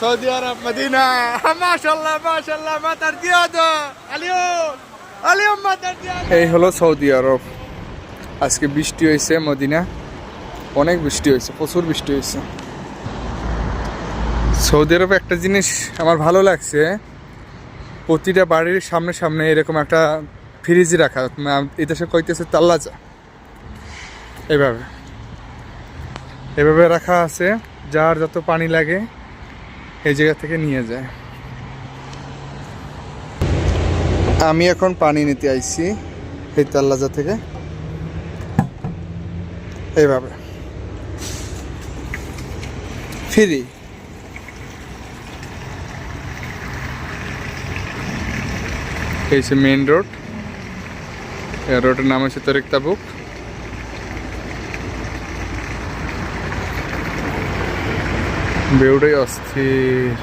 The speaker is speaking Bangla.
সৌদি আরব মদিনা মাশাআল্লাহ মাশাআল্লাহ মাতার জিয়াদা আলিয়ম আলিয়ম মাতার জিয়াদা। এই হলো সৌদি আরব। আজকে বৃষ্টি হয়েছে মদিনা, অনেক বৃষ্টি হয়েছে, প্রচুর বৃষ্টি হয়েছে। সৌদি আরবে একটা জিনিস আমার ভালো লাগছে, প্রতিটা বাড়ির সামনে সামনে এরকম একটা ফ্রিজ রাখা, এদেশে কইতেছে তাল্লাজা, এভাবে এভাবে রাখা আছে, যার যত পানি লাগে এই জায়গা থেকে নিয়ে যায়। আমি এখন পানি নিতে আইছি এই তাল্লাজা থেকে, এইভাবে ফ্রি। এই যে মেইন রোড, রোডের নাম হচ্ছে তরিক তাবুক। ভিউটাই অস্থির।